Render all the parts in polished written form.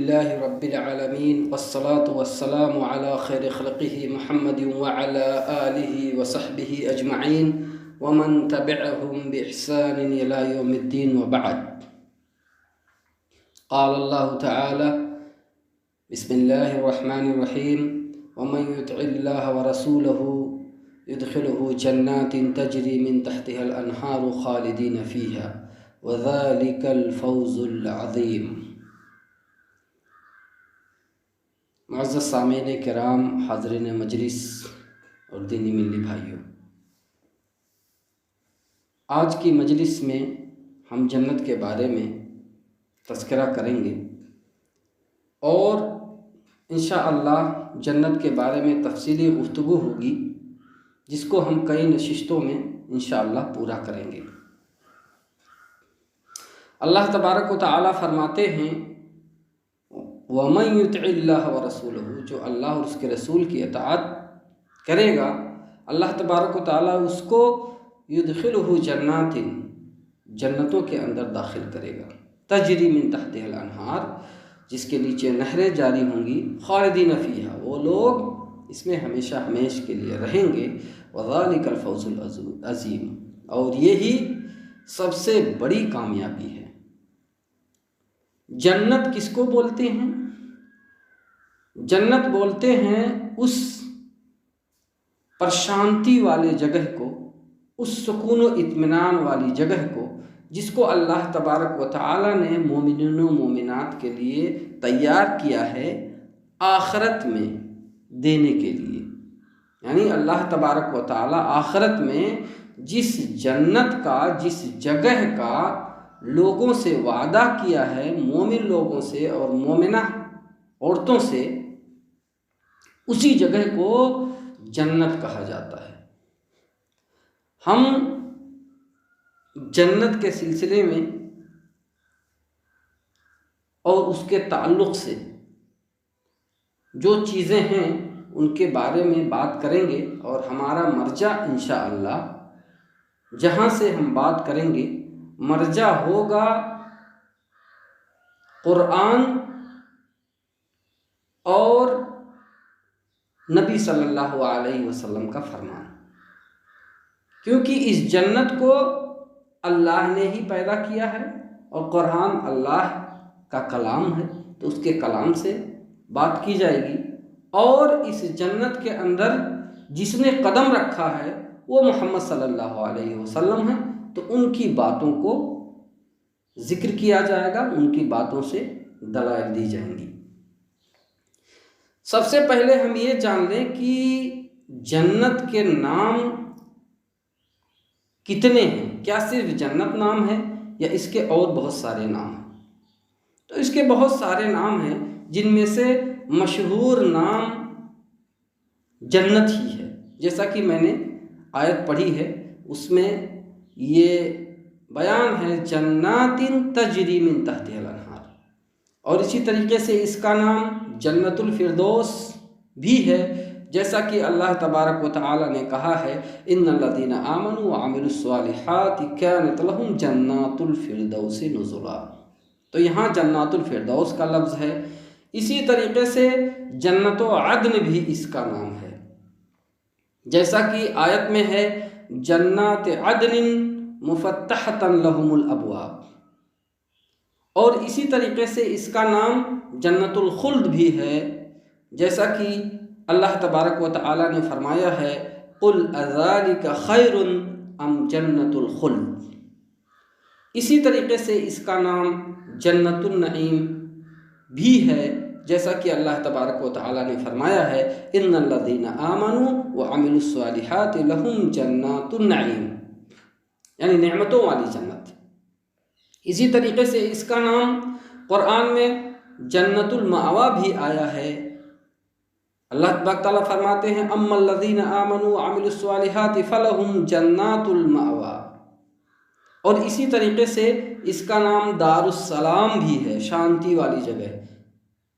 لله رب العالمين والصلاة والسلام على خير خلقه محمد وعلى آله وصحبه أجمعين ومن تبعهم بإحسان إلى يوم الدين وبعد. قال الله تعالى: بسم الله الرحمن الرحيم: ومن يطع الله ورسوله يدخله جنات تجري من تحتها الأنهار خالدين فيها وذلك الفوز العظيم. معزز سامعین کرام، حاضرین مجلس اور دینی ملی بھائیوں، آج کی مجلس میں ہم جنت کے بارے میں تذکرہ کریں گے اور انشاءاللہ جنت کے بارے میں تفصیلی گفتگو ہوگی، جس کو ہم کئی نشستوں میں انشاءاللہ پورا کریں گے۔ اللہ تبارک و تعالی فرماتے ہیں: وَمَن يُطِعِ اللَّهَ وَرَسُولَهُ، جو اللہ اور اس کے رسول کی اطاعت کرے گا، اللہ تبارک و تعالی اس کو يُدْخِلُهُ جَنَّاتٍ، جنتوں کے اندر داخل کرے گا، تجری من تحتها الانہار، جس کے نیچے نہریں جاری ہوں گی، خالدین فیہا، وہ لوگ اس میں ہمیشہ ہمیش کے لیے رہیں گے، وذالک الفوز العظیم، اور یہی سب سے بڑی کامیابی ہے۔ جنت کس کو بولتے ہیں؟ جنت بولتے ہیں اس پرشانتی والے جگہ کو، اس سکون و اطمینان والی جگہ کو، جس کو اللہ تبارک و تعالی نے مومنین و مومنات کے لیے تیار کیا ہے آخرت میں دینے کے لیے۔ یعنی اللہ تبارک و تعالی آخرت میں جس جنت کا، جس جگہ کا لوگوں سے وعدہ کیا ہے، مومن لوگوں سے اور مومنہ عورتوں سے، اسی جگہ کو جنت کہا جاتا ہے۔ ہم جنت کے سلسلے میں اور اس کے تعلق سے جو چیزیں ہیں ان کے بارے میں بات کریں گے، اور ہمارا مرجع انشاءاللہ جہاں سے ہم بات کریں گے، مرجع ہوگا قرآن اور نبی صلی اللہ علیہ وسلم کا فرمان، کیونکہ اس جنت کو اللہ نے ہی پیدا کیا ہے اور قرآن اللہ کا کلام ہے، تو اس کے کلام سے بات کی جائے گی، اور اس جنت کے اندر جس نے قدم رکھا ہے وہ محمد صلی اللہ علیہ وسلم ہے، تو ان کی باتوں کو ذکر کیا جائے گا، ان کی باتوں سے دلائل دی جائیں گی۔ سب سے پہلے ہم یہ جان لیں کہ جنت کے نام کتنے ہیں؟ کیا صرف جنت نام ہے یا اس کے اور بہت سارے نام ہیں؟ تو اس کے بہت سارے نام ہیں، جن میں سے مشہور نام جنت ہی ہے۔ جیسا کہ میں نے آیت پڑھی ہے، اس میں یہ بیان ہے جنات تجری من تحتها الانہار، اور اسی طریقے سے اس کا نام جنت الفردوس بھی ہے، جیسا کہ اللہ تبارک و تعالی نے کہا ہے: ان الذین آمنوا وعملوا الصالحات كانت لهم جنات الفردوس نزلا، تو یہاں جنات الفردوس کا لفظ ہے۔ اسی طریقے سے جنت و عدن بھی اس کا نام ہے، جیسا کہ آیت میں ہے جنات عدن مفتحۃ لهم الابواب، اور اسی طریقے سے اس کا نام جنت الخلد بھی ہے، جیسا کہ اللہ تبارک و تعالی نے فرمایا ہے: قل اذالک خیر ام جنت الخلد۔ اسی طریقے سے اس کا نام جنت النعیم بھی ہے، جیسا کہ اللہ تبارک و تعالی نے فرمایا ہے: ان الذین آمنوا وعملوا الصالحات لهم جنات النعیم، یعنی نعمتوں والی جنت۔ اسی طریقے سے اس کا نام قرآن میں جنت المأوا بھی آیا ہے۔ اللہ تبارک تعالیٰ فرماتے ہیں: اما الذین آمنوا وعملوا الصالحات فلهم جنات المأوا، اور اسی طریقے سے اس کا نام دار السلام بھی ہے، شانتی والی جگہ۔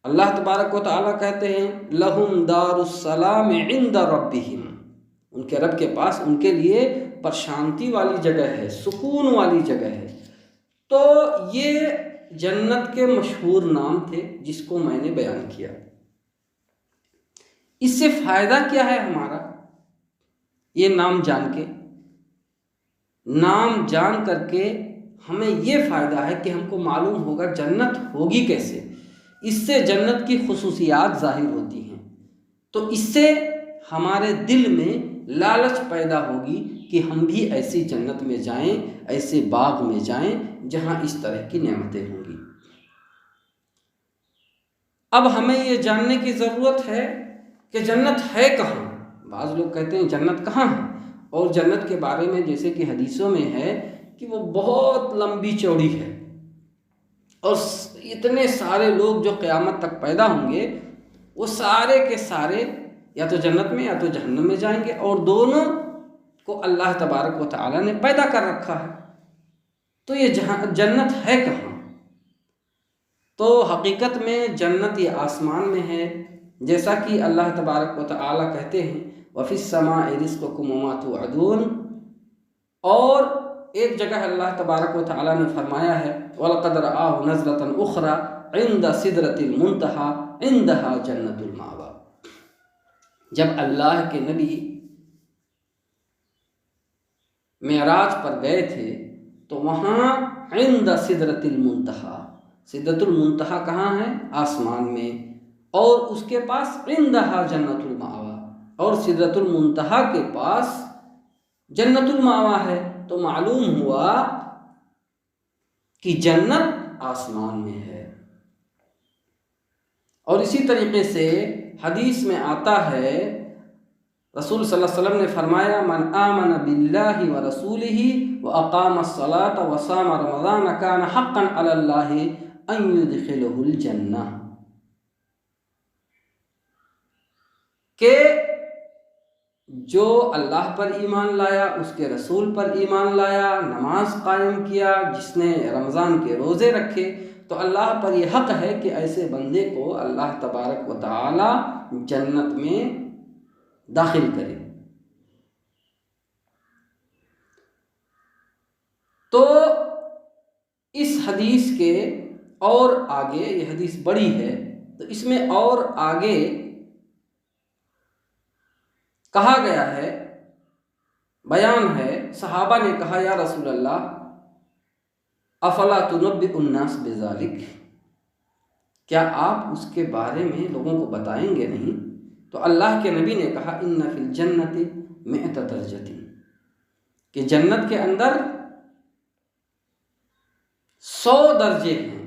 اللہ تبارک و تعالیٰ کہتے ہیں: لہم دار السلام عند ربہم، ان کے رب کے پاس ان کے لیے پرشانتی والی جگہ ہے، سکون والی جگہ ہے۔ تو یہ جنت کے مشہور نام تھے جس کو میں نے بیان کیا۔ اس سے فائدہ کیا ہے ہمارا؟ یہ نام جان کے، نام جان کر کے ہمیں یہ فائدہ ہے کہ ہم کو معلوم ہوگا جنت ہوگی کیسے، اس سے جنت کی خصوصیات ظاہر ہوتی ہیں، تو اس سے ہمارے دل میں لالچ پیدا ہوگی کہ ہم بھی ایسی جنت میں جائیں، ایسے باغ میں جائیں جہاں اس طرح کی نعمتیں ہوں گی۔ اب ہمیں یہ جاننے کی ضرورت ہے کہ جنت ہے کہاں۔ بعض لوگ کہتے ہیں جنت کہاں ہے، اور جنت کے بارے میں جیسے کہ حدیثوں میں ہے کہ وہ بہت لمبی چوڑی ہے، اور اتنے سارے لوگ جو قیامت تک پیدا ہوں گے وہ سارے کے سارے یا تو جنت میں یا تو جہنم میں جائیں گے، اور دونوں کو اللہ تبارک و تعالی نے پیدا کر رکھا ہے۔ تو یہ جنت ہے کہاں؟ تو حقیقت میں جنت یہ آسمان میں ہے، جیسا کہ اللہ تبارک و تعالی کہتے ہیں وَفِي السَّمَاءِ رِزْقُكُمْ وَمَا تُوعَدُونَ، اور ایک جگہ اللہ تبارک و تعالی نے فرمایا ہے وَلَقَدْ رَآهُ نَزْلَةً أُخْرَى عِنْدَ سِدْرَةِ الْمُنْتَهَى عِنْدَهَا جَنَّةُ الْمَأْوَىٰ۔ جب اللہ کے نبی معراج پر گئے تھے تو وہاں عند سدرۃ المنتہا، سدرۃ المنتہا کہاں ہے؟ آسمان میں، اور اس کے پاس عندہا جنت المأویٰ، اور سدرۃ المنتہا کے پاس جنت المأویٰ ہے۔ تو معلوم ہوا کہ جنت آسمان میں ہے۔ اور اسی طریقے سے حدیث میں آتا ہے، رسول صلی اللہ علیہ وسلم نے فرمایا من آمن باللہ ورسولہ واقام الصلاۃ وصام رمضان کان حقا علی اللہ ان یدخلہ الجنہ، کہ جو اللہ پر ایمان لایا، اس کے رسول پر ایمان لایا، نماز قائم کیا، جس نے رمضان کے روزے رکھے، تو اللہ پر یہ حق ہے کہ ایسے بندے کو اللہ تبارک و تعالی جنت میں داخل کرے۔ تو اس حدیث کے اور آگے، یہ حدیث بڑی ہے تو اس میں اور آگے کہا گیا ہے، بیان ہے، صحابہ نے کہا یا رسول اللہ افلا تنبئ الناس بذلک، کیا آپ اس کے بارے میں لوگوں کو بتائیں گے نہیں؟ تو اللہ کے نبی نے کہا ان فی الجنت مئۃ درجۃ، کہ جنت کے اندر 100 درجے ہیں،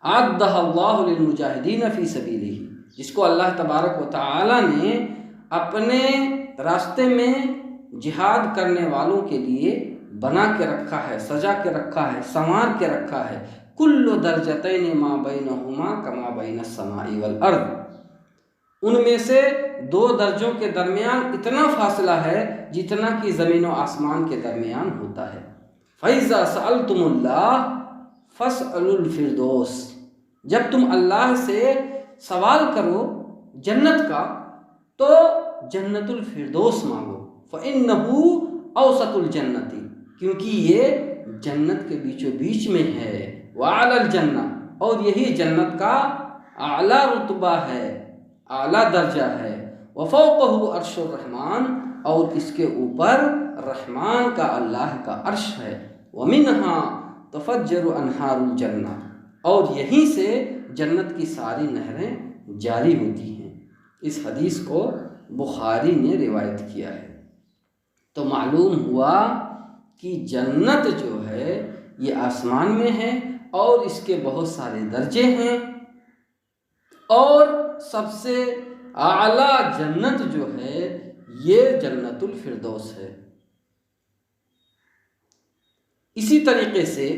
اعدہ اللہ للمجاہدین فی سبیلہ، جس کو اللہ تبارک و تعالی نے اپنے راستے میں جہاد کرنے والوں کے لیے بنا کے رکھا ہے، سجا کے رکھا ہے، سنوار کے رکھا ہے۔ کل درجتین ما بینہما کما بین السماء والارض، ان میں سے 2 درجوں کے درمیان اتنا فاصلہ ہے جتنا کہ زمین و آسمان کے درمیان ہوتا ہے۔ فَإِذَا سَأَلْتُمُ اللَّهَ فَاسْأَلُوا الْفِرْدَوْسَ، جب تم اللہ سے سوال کرو جنت کا تو جنت الفردوس مانگو، فَإِنَّهُ أَوْسَطُ الْجَنَّةِ، کیونکہ یہ جنت کے بیچو بیچ میں ہے، وَعَلَى الْجَنَّةِ، اور یہی جنت کا اعلیٰ رتبہ ہے، اعلیٰ درجہ ہے، وَفَوْقَهُ عَرْشُ الرَّحْمَٰنِ، اور اس کے اوپر رحمان کا، اللہ کا عرش ہے، وَمِنْهَا تَفَجَّرُ أَنْهَارُ الْجَنَّةِ، اور یہیں سے جنت کی ساری نہریں جاری ہوتی ہیں۔ اس حدیث کو بخاری نے روایت کیا ہے۔ تو معلوم ہوا کہ جنت جو ہے یہ آسمان میں ہے، اور اس کے بہت سارے درجے ہیں، اور سب سے اعلیٰ جنت جو ہے یہ جنت الفردوس ہے۔ اسی طریقے سے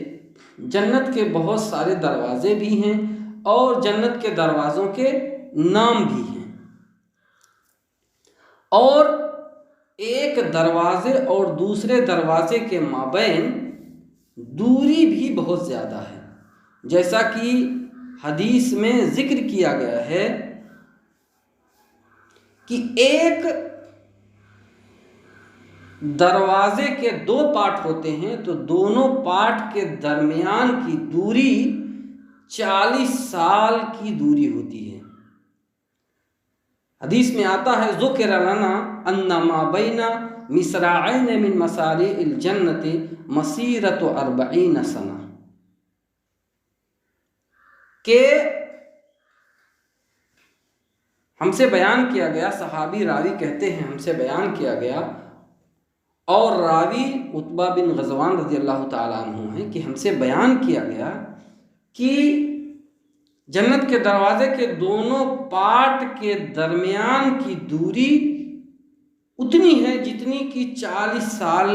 جنت کے بہت سارے دروازے بھی ہیں، اور جنت کے دروازوں کے نام بھی ہیں، اور ایک دروازے اور دوسرے دروازے کے مابین دوری بھی بہت زیادہ ہے، جیسا کہ حدیث میں ذکر کیا گیا ہے کہ ایک دروازے کے 2 پارٹ ہوتے ہیں تو دونوں پارٹ کے درمیان کی دوری 40 سال کی دوری ہوتی ہے۔ حدیث میں آتا ہے ذکر لنا ان ما بین مصراعین من مصارع الجنت مسیرۃ 40 سنہ، کہ ہم سے بیان کیا گیا، صحابی راوی کہتے ہیں ہم سے بیان کیا گیا، اور راوی عتبہ بن غزوان رضی اللہ تعالیٰ عنہ ہیں کہ ہم سے بیان کیا گیا کہ جنت کے دروازے کے دونوں پارٹ کے درمیان کی دوری اتنی ہے جتنی کہ 40 سال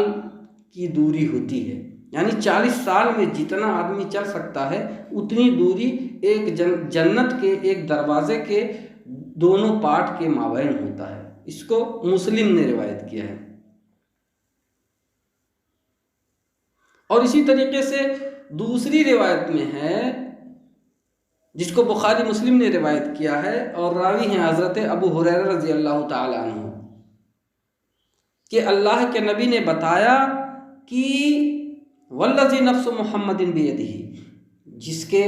کی دوری ہوتی ہے، یعنی 40 سال میں جتنا آدمی چل سکتا ہے اتنی دوری ایک جنت کے ایک دروازے کے دونوں پارٹ کے مابین ہوتا ہے۔ اس کو مسلم نے روایت کیا ہے۔ اور اسی طریقے سے دوسری روایت میں ہے جس کو بخاری مسلم نے روایت کیا ہے، اور راوی ہیں حضرت ابو ہریرہ رضی اللہ تعالی عنہ، کہ اللہ کے نبی نے بتایا کہ والذی نفس محمد بیدہ، جس کے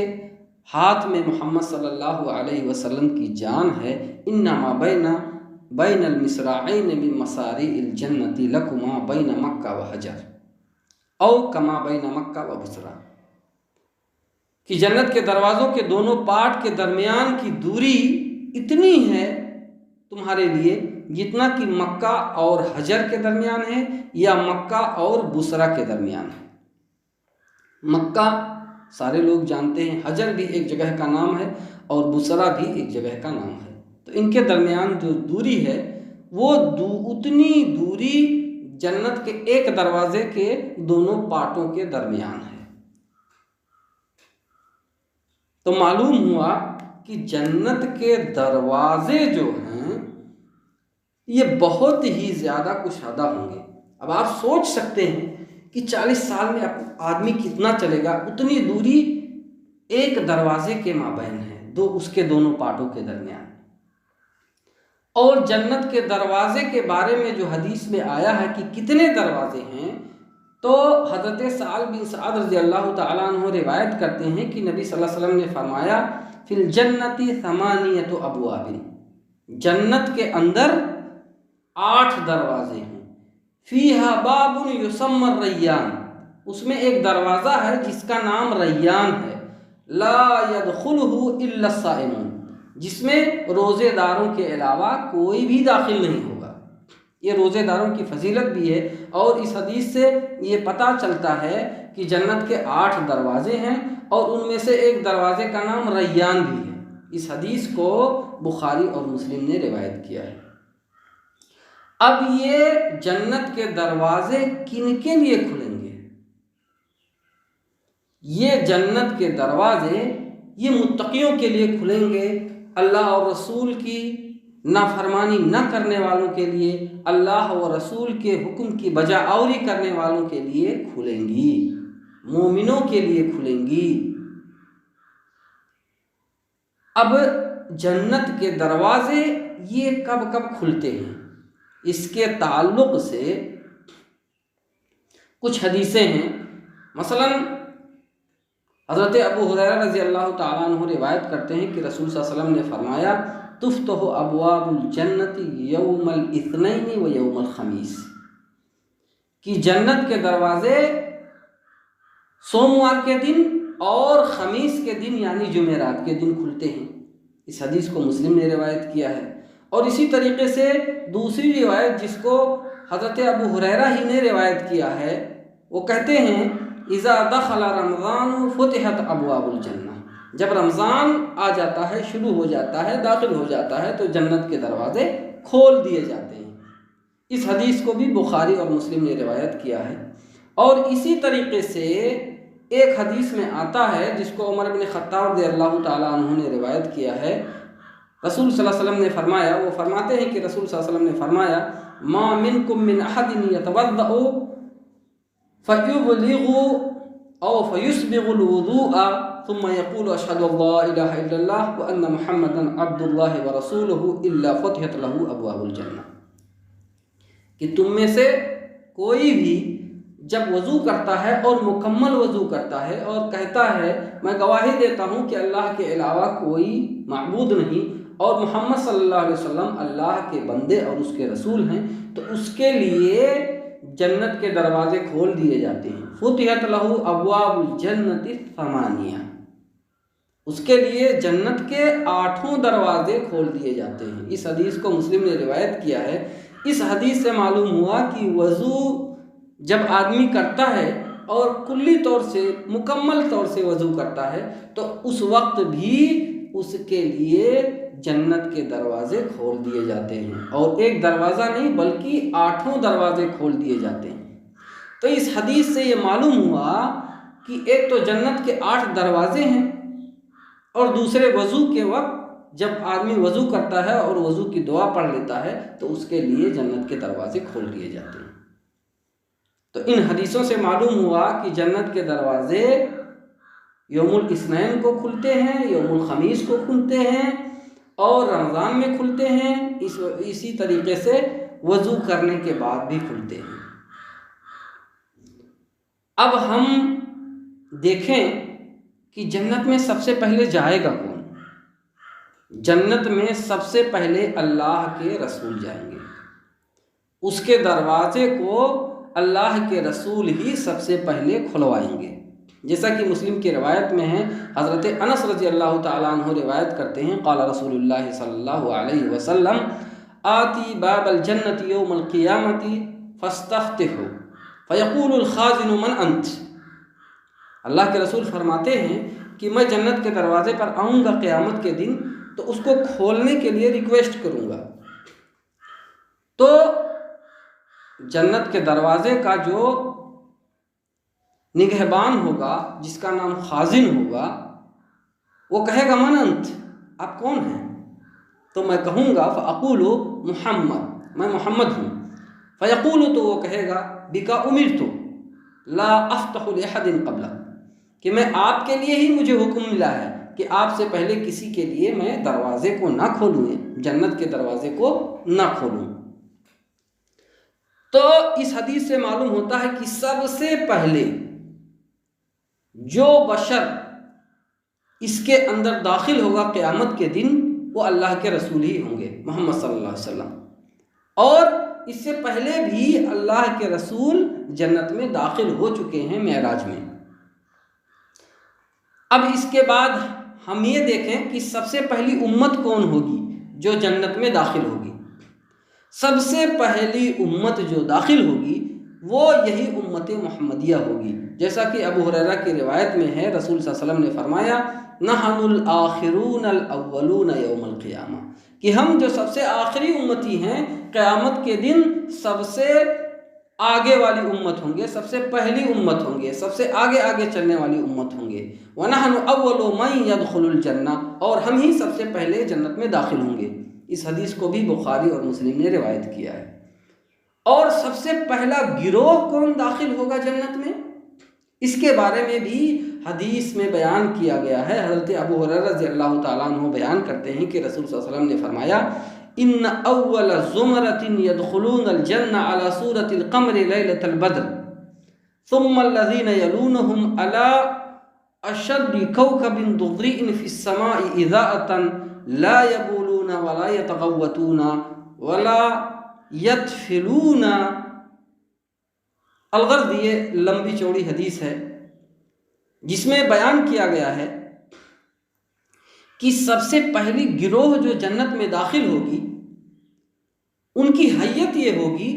ہاتھ میں محمد صلی اللہ علیہ وسلم کی جان ہے، انما بین المصراعین من مصارع الجنت لکما بین مکہ و حجر او کما بین مکہ و بصرہ، کہ جنت کے دروازوں کے دونوں پارٹ کے درمیان کی دوری اتنی ہے تمہارے لیے جتنا کہ مکہ اور حجر کے درمیان ہے، یا مکہ اور بصرہ کے درمیان ہے۔ مکہ سارے لوگ جانتے ہیں، حجر بھی ایک جگہ کا نام ہے اور بصرہ بھی ایک جگہ کا نام ہے، تو ان کے درمیان جو دوری ہے وہ اتنی دوری جنت کے ایک دروازے کے دونوں پارٹوں کے درمیان ہے۔ تو معلوم ہوا کہ جنت کے دروازے جو ہیں یہ بہت ہی زیادہ کشادہ ہوں گے۔ اب آپ سوچ سکتے ہیں کہ 40 سال میں آدمی کتنا چلے گا، اتنی دوری ایک دروازے کے مابین ہے، اس کے دونوں پارٹوں کے درمیان۔ اور جنت کے دروازے کے بارے میں جو حدیث میں آیا ہے کہ کتنے دروازے ہیں، تو حضرت سعد بن سعد رضی اللہ تعالیٰ عنہ روایت کرتے ہیں کہ نبی صلی اللہ علیہ وسلم نے فرمایا فی الجنت 8 ابواب، جنت کے اندر 8 دروازے ہیں، فیہا باب یسمى الریان، اس میں ایک دروازہ ہے جس کا نام ریان ہے، لا يدخلہ الا الصائمون، جس میں روزے داروں کے علاوہ کوئی بھی داخل نہیں ہوگا۔ یہ روزے داروں کی فضیلت بھی ہے، اور اس حدیث سے یہ پتہ چلتا ہے کہ جنت کے 8 دروازے ہیں، اور ان میں سے ایک دروازے کا نام ریان بھی ہے۔ اس حدیث کو بخاری اور مسلم نے روایت کیا ہے۔ اب یہ جنت کے دروازے کن کے لیے کھلیں گے؟ یہ جنت کے دروازے یہ متقیوں کے لیے کھلیں گے، اللہ اور رسول کی نافرمانی نہ کرنے والوں کے لیے، اللہ و رسول کے حکم کی بجا آوری کرنے والوں کے لیے کھلیں گی، مومنوں کے لیے کھلیں گی۔ اب جنت کے دروازے یہ کب کب کھلتے ہیں، اس کے تعلق سے کچھ حدیثیں ہیں۔ مثلا حضرت ابو ہریرہ رضی اللہ تعالیٰ عنہ روایت کرتے ہیں کہ رسول صلی اللہ علیہ وسلم نے فرمایا تفتح ابواب الجنت یوم الاثنین و یوم الخمیس، کہ جنت کے دروازے سوموار کے دن اور خمیس کے دن یعنی جمعرات کے دن کھلتے ہیں۔ اس حدیث کو مسلم نے روایت کیا ہے۔ اور اسی طریقے سے دوسری روایت جس کو حضرت ابو ہریرہ ہی نے روایت کیا ہے، وہ کہتے ہیں اذا دخل رمضان فتحت ابواب الجنہ، جب رمضان آ جاتا ہے، شروع ہو جاتا ہے، داخل ہو جاتا ہے، تو جنت کے دروازے کھول دیے جاتے ہیں۔ اس حدیث کو بھی بخاری اور مسلم نے روایت کیا ہے۔ اور اسی طریقے سے ایک حدیث میں آتا ہے جس کو عمر بن خطاب رضی اللہ تعالیٰ عنہ نے روایت کیا ہے، رسول صلی اللہ علیہ وسلم نے فرمایا، وہ فرماتے ہیں کہ رسول صلی اللہ علیہ وسلم نے فرمایا ما منکم من احد یتوضأ فیبلغ او فیسبغ الوضوء ثم يقول اشهد ان لا اله الا الله وان محمدا عبد الله ورسوله الا فتحت له ابواب الجنہ، کہ تم میں سے کوئی بھی جب وضو کرتا ہے اور مکمل وضو کرتا ہے اور کہتا ہے میں گواہی دیتا ہوں کہ اللہ کے علاوہ کوئی معبود نہیں اور محمد صلی اللہ علیہ وسلم اللہ کے بندے اور اس کے رسول ہیں، تو اس کے لیے جنت کے دروازے کھول دیے جاتے ہیں۔ فتحت لہ ابواب الجنت الثمانیہ، اس کے لیے جنت کے 8 دروازے کھول دیے جاتے ہیں۔ اس حدیث کو مسلم نے روایت کیا ہے۔ اس حدیث سے معلوم ہوا کہ وضو جب آدمی کرتا ہے اور کلی طور سے مکمل طور سے وضو کرتا ہے تو اس وقت بھی اس کے لیے جنت کے دروازے کھول دیے جاتے ہیں، اور ایک دروازہ نہیں بلکہ 8 دروازے کھول دیے جاتے ہیں۔ تو اس حدیث سے یہ معلوم ہوا کہ ایک تو جنت کے 8 دروازے ہیں، اور دوسرے وضو کے وقت جب آدمی وضو کرتا ہے اور وضو کی دعا پڑھ لیتا ہے تو اس کے لیے جنت کے دروازے کھول دیے جاتے ہیں۔ تو ان حدیثوں سے معلوم ہوا کہ جنت کے دروازے یوم الاثنین کو کھلتے ہیں، یوم الخمیس کو کھلتے ہیں، اور رمضان میں کھلتے ہیں، اسی طریقے سے وضو کرنے کے بعد بھی کھلتے ہیں۔ اب ہم دیکھیں کہ جنت میں سب سے پہلے جائے گا کون؟ جنت میں سب سے پہلے اللہ کے رسول جائیں گے، اس کے دروازے کو اللہ کے رسول ہی سب سے پہلے کھلوائیں گے، جیسا کہ مسلم کی روایت میں ہے۔ حضرت انس رضی اللہ تعالیٰ عنہ روایت کرتے ہیں، قال رسول اللہ صلی اللہ علیہ وسلم آتی باب الجنت یوم القیامت فاستفتحوا فیقول الخازن من انت۔ اللہ کے رسول فرماتے ہیں کہ میں جنت کے دروازے پر آؤں گا قیامت کے دن تو اس کو کھولنے کے لیے ریکویسٹ کروں گا، تو جنت کے دروازے کا جو نگہبان ہوگا، جس کا نام خازن ہوگا، وہ کہے گا من انت، آپ کون ہیں؟ تو میں کہوں گا فاقول محمد، میں محمد ہوں۔ فیقول، تو وہ کہے گا بکا امرت لا افتح لاحد قبلک، کہ میں آپ کے لیے ہی مجھے حکم ملا ہے کہ آپ سے پہلے کسی کے لیے میں دروازے کو نہ کھولوں، جنت کے دروازے کو نہ کھولوں۔ تو اس حدیث سے معلوم ہوتا ہے کہ سب سے پہلے جو بشر اس کے اندر داخل ہوگا قیامت کے دن وہ اللہ کے رسول ہی ہوں گے، محمد صلی اللہ علیہ وسلم، اور اس سے پہلے بھی اللہ کے رسول جنت میں داخل ہو چکے ہیں معراج میں۔ اب اس کے بعد ہم یہ دیکھیں کہ سب سے پہلی امت کون ہوگی جو جنت میں داخل ہوگی۔ سب سے پہلی امت جو داخل ہوگی وہ یہی امت محمدیہ ہوگی، جیسا کہ ابو ہریرہ کی روایت میں ہے، رسول صلی اللہ علیہ وسلم نے فرمایا نحن الآخرون الاولون یوم القیامہ، کہ ہم جو سب سے آخری امتی ہیں قیامت کے دن سب سے آگے والی امت ہوں گے، سب سے پہلی امت ہوں گے، سب سے آگے آگے چلنے والی امت ہوں گے۔ وَنَحْنُ أَوَّلُ مَنْ يَدْخُلُ الْجَنَّةَ، اور ہم ہی سب سے پہلے جنت میں داخل ہوں گے۔ اس حدیث کو بھی بخاری اور مسلم نے روایت کیا ہے۔ اور سب سے پہلا گروہ کون داخل ہوگا جنت میں، اس کے بارے میں بھی حدیث میں بیان کیا گیا ہے۔ حضرت ابو ہریرہ رضی اللہ تعالیٰ عنہ بیان کرتے ہیں کہ رسول صلی اللہ علیہ وسلم نے فرمایا ان اول زمرۃ يدخلون الجنہ على صورۃ القمر لیلۃ البدر ثم الذين يلونهم على اشد كوكب ضريء في السماء اضاءة لا يبولون ولا يتغوطون ولا يتفلون۔ الغرض یہ لمبی چوڑی حدیث ہے جس میں بیان کیا گیا ہے کہ سب سے پہلی گروہ جو جنت میں داخل ہوگی ان کی حیت یہ ہوگی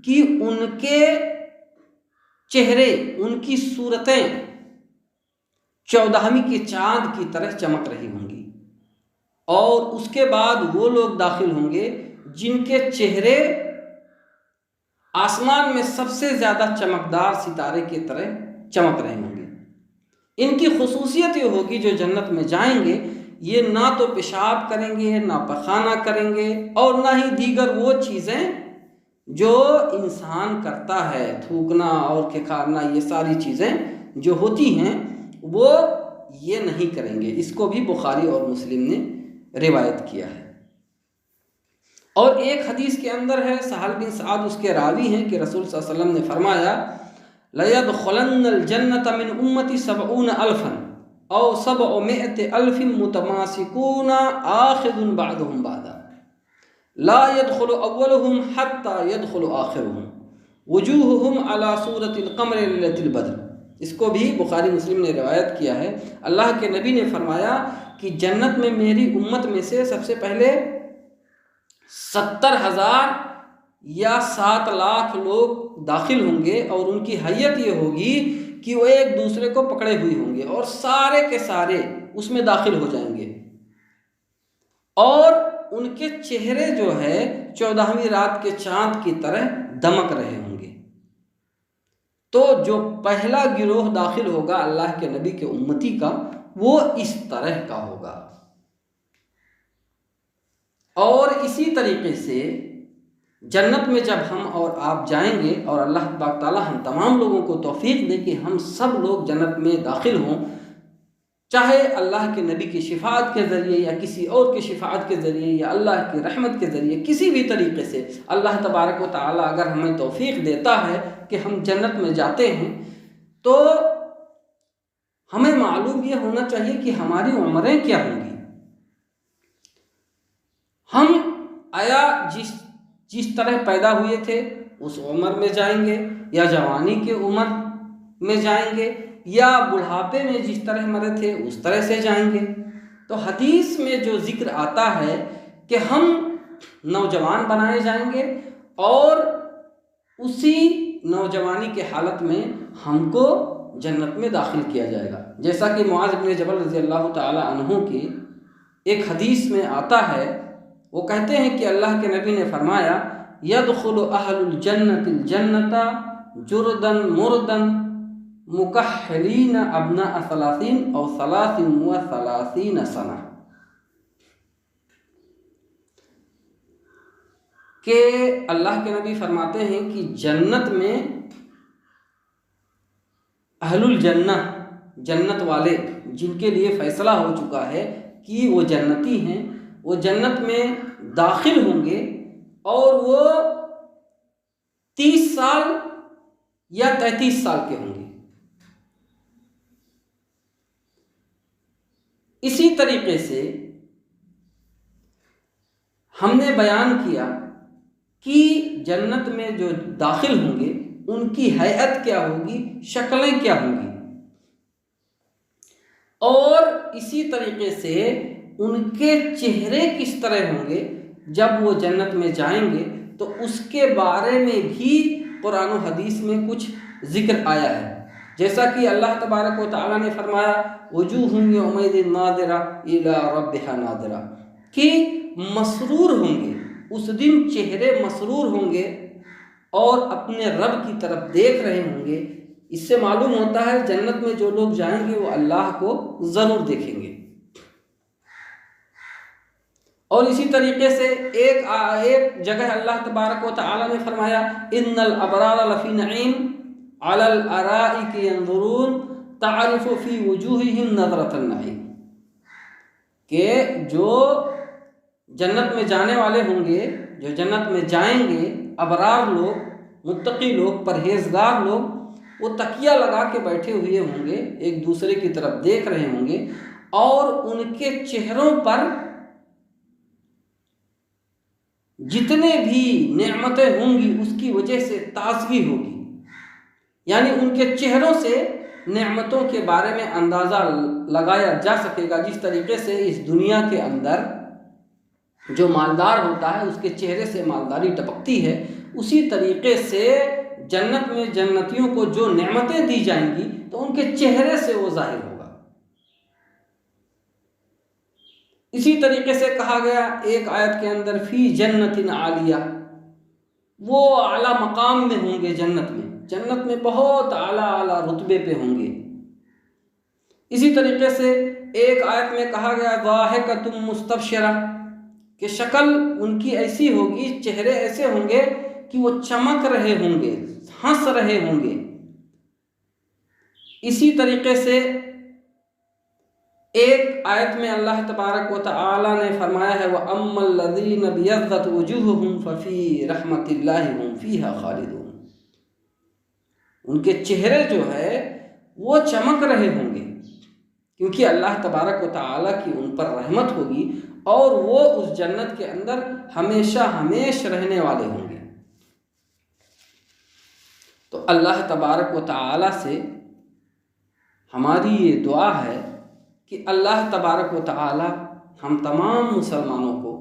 کہ ان کے چہرے، ان کی صورتیں 14ویں کے چاند کی طرح چمک رہی ہوں گی، اور اس کے بعد وہ لوگ داخل ہوں گے جن کے چہرے آسمان میں سب سے زیادہ چمکدار ستارے کی طرح چمک رہے ہوں گے۔ ان کی خصوصیت یہ ہوگی جو جنت میں جائیں گے یہ نہ تو پیشاب کریں گے، نہ پخانہ کریں گے، اور نہ ہی دیگر وہ چیزیں جو انسان کرتا ہے، تھوکنا اور کھکارنا، یہ ساری چیزیں جو ہوتی ہیں وہ یہ نہیں کریں گے۔ اس کو بھی بخاری اور مسلم نے روایت کیا ہے۔ اور ایک حدیث کے اندر ہے، سہل بن سعد اس کے راوی ہیں، کہ رسول صلی اللہ علیہ وسلم نے فرمایا لَيَدْخُلَنَّ الْجَنَّةَ مِنْ أُمَّتِ 70,000 أو 700,000 متماسكون آخذ بعضهم بعضا لا يدخل أولهم حتى يدخل آخرهم وجوههم على صورة القمر ليلة البدر۔ اس کو بھی بخاری مسلم نے روایت کیا ہے۔ اللہ کے نبی نے فرمایا کہ جنت میں میری امت میں سے سب سے پہلے 70,000 یا 7,00,000 لوگ داخل ہوں گے، اور ان کی حیت یہ ہوگی کہ وہ ایک دوسرے کو پکڑے ہوئے ہوں گے، اور سارے کے سارے اس میں داخل ہو جائیں گے، اور ان کے چہرے جو ہے 14ویں رات کے چاند کی طرح دمک رہے ہوں گے۔ تو جو پہلا گروہ داخل ہوگا اللہ کے نبی کے امتی کا، وہ اس طرح کا ہوگا۔ اور اسی طریقے سے جنت میں جب ہم اور آپ جائیں گے، اور اللہ تبارک تعالیٰ ہم تمام لوگوں کو توفیق دے کہ ہم سب لوگ جنت میں داخل ہوں، چاہے اللہ کے نبی کی شفاعت کے ذریعے یا کسی اور کی شفاعت کے ذریعے یا اللہ کی رحمت کے ذریعے، کسی بھی طریقے سے اللہ تبارک و تعالیٰ اگر ہمیں توفیق دیتا ہے کہ ہم جنت میں جاتے ہیں، تو ہمیں معلوم یہ ہونا چاہیے کہ ہماری عمریں کیا ہوں گی۔ ہم آیا جس طرح پیدا ہوئے تھے اس عمر میں جائیں گے، یا جوانی کے عمر میں جائیں گے، یا بڑھاپے میں جس طرح مرے تھے اس طرح سے جائیں گے؟ تو حدیث میں جو ذکر آتا ہے کہ ہم نوجوان بنائے جائیں گے، اور اسی نوجوانی کے حالت میں ہم کو جنت میں داخل کیا جائے گا، جیسا کہ معاذ بن جبل رضی اللہ تعالی عنہ کی ایک حدیث میں آتا ہے۔ وہ کہتے ہیں کہ اللہ کے نبی نے فرمایا یدخل اہل الجنت الجنت جردن مردن مکحلین ابناء 30 او 33 سنہ، کہ اللہ کے نبی فرماتے ہیں کہ جنت میں اہل الجنہ، جنت والے جن کے لیے فیصلہ ہو چکا ہے کہ وہ جنتی ہیں، وہ جنت میں داخل ہوں گے، اور وہ 30 سال یا 33 سال کے ہوں گے۔ اسی طریقے سے ہم نے بیان کیا کہ جنت میں جو داخل ہوں گے ان کی ہیئت کیا ہوگی، شکلیں کیا ہوں گی، اور اسی طریقے سے ان کے چہرے کس طرح ہوں گے جب وہ جنت میں جائیں گے، تو اس کے بارے میں بھی قرآن و حدیث میں کچھ ذکر آیا ہے۔ جیسا کہ اللہ تبارک و تعالیٰ نے فرمایا وجوہ یومئذ ناظرہ الی ربہا ناظرہ، کہ مسرور ہوں گے، اس دن چہرے مسرور ہوں گے اور اپنے رب کی طرف دیکھ رہے ہوں گے۔ اس سے معلوم ہوتا ہے جنت میں جو لوگ جائیں گے وہ اللہ کو ضرور دیکھیں گے۔ اور اسی طریقے سے ایک جگہ اللہ تبارک و تعالیٰ نے فرمایا ان الابرار لفی نعیم علی الارائک ینظرون تعرف فی وجوہہم نظرۃ النعیم، کہ جو جنت میں جانے والے ہوں گے، جو جنت میں جائیں گے، ابرار لوگ، متقی لوگ، پرہیزگار لوگ، وہ تکیہ لگا کے بیٹھے ہوئے ہوں گے، ایک دوسرے کی طرف دیکھ رہے ہوں گے، اور ان کے چہروں پر جتنے بھی نعمتیں ہوں گی اس کی وجہ سے تازگی ہوگی، یعنی ان کے چہروں سے نعمتوں کے بارے میں اندازہ لگایا جا سکے گا۔ جس طریقے سے اس دنیا کے اندر جو مالدار ہوتا ہے اس کے چہرے سے مالداری ٹپکتی ہے، اسی طریقے سے جنت میں جنتیوں کو جو نعمتیں دی جائیں گی تو ان کے چہرے سے وہ ظاہر ہوگا۔ اسی طریقے سے کہا گیا ایک آیت کے اندر فی جنت عالیہ، وہ اعلیٰ مقام میں ہوں گے، جنت میں بہت اعلیٰ رتبے پہ ہوں گے۔ اسی طریقے سے ایک آیت میں کہا گیا ضاحکۃ مستبشرہ، کہ شکل ان کی ایسی ہوگی، چہرے ایسے ہوں گے کہ وہ چمک رہے ہوں گے، ہنس رہے ہوں گے۔ اسی طریقے سے ایک ایک آیت میں اللہ تبارک و تعالی نے فرمایا ہے وَأَمَّا الَّذِينَ بِيَضَّتْ وُجُوهُهُمْ فَفِي رَحْمَةِ اللَّهِ هُمْ فِيهَا خَالِدُونَ، ان کے چہرے جو ہے وہ چمک رہے ہوں گے کیونکہ اللہ تبارک و تعالی کی ان پر رحمت ہوگی اور وہ اس جنت کے اندر ہمیشہ ہمیش رہنے والے ہوں گے۔ تو اللہ تبارک و تعالی سے ہماری یہ دعا ہے کہ اللہ تبارک و تعالی ہم تمام مسلمانوں کو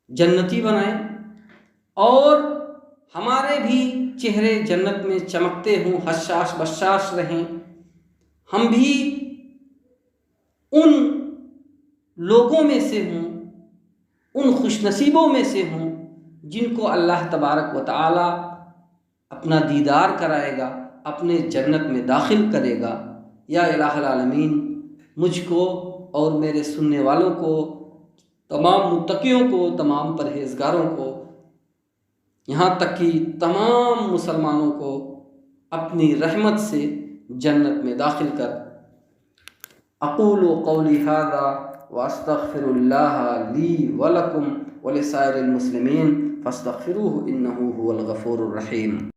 جنتی بنائیں اور ہمارے بھی چہرے جنت میں چمکتے ہوں، حشاش بشاش رہیں، ہم بھی ان لوگوں میں سے ہوں، ان خوش نصیبوں میں سے ہوں جن کو اللہ تبارک و تعالی اپنا دیدار کرائے گا، اپنے جنت میں داخل کرے گا۔ یا الہ العالمین، مجھ کو اور میرے سننے والوں کو، تمام متقیوں کو، تمام پرہیزگاروں کو، یہاں تک کہ تمام مسلمانوں کو اپنی رحمت سے جنت میں داخل کر۔ اقول قولی ھذا واستغفر اللہ لی ولکم ولسائر المسلمین فاستغفروہ انہ هو الغفور الرحیم۔